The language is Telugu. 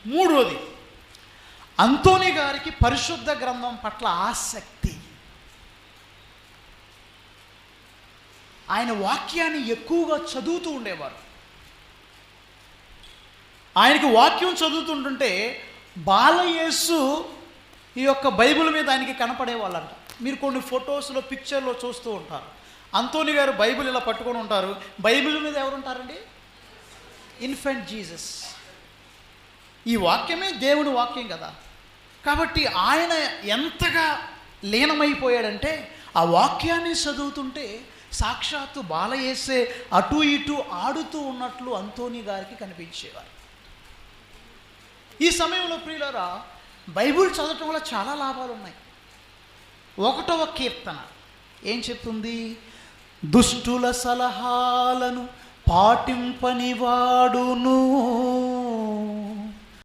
మూడోది, అంతోని గారికి పరిశుద్ధ గ్రంథం పట్ల ఆసక్తి. ఆయన వాక్యాన్ని ఎక్కువగా చదువుతూ ఉండేవారు. ఆయనకి వాక్యం చదువుతుంటుంటే బాలయేసు ఈ యొక్క బైబిల్ మీద ఆయనకి కనపడేవాళ్ళంట. మీరు కొన్ని ఫొటోస్లో, పిక్చర్లో చూస్తూ ఉంటారు. అంతోని గారు బైబిల్ ఇలా పట్టుకొని ఉంటారు. బైబిల్ మీద ఎవరు ఉంటారండి? Infant Jesus. ఈ వాక్యమే దేవుని వాక్యం కదా. కాబట్టి ఆయన ఎంతగా లీనమైపోయాడంటే ఆ వాక్యాన్ని చదువుతుంటే సాక్షాత్తు బాలయేసే అటు ఇటు ఆడుతూ ఉన్నట్లు అంతోని గారికి కనిపించేవారు. ఈ సమయంలో ప్రియులారా, బైబిల్ చదవటం వల్ల చాలా లాభాలు ఉన్నాయి. 1వ కీర్తన ఏం చెప్తుంది? దుష్టుల సలహాలను పాటింపని వాడును,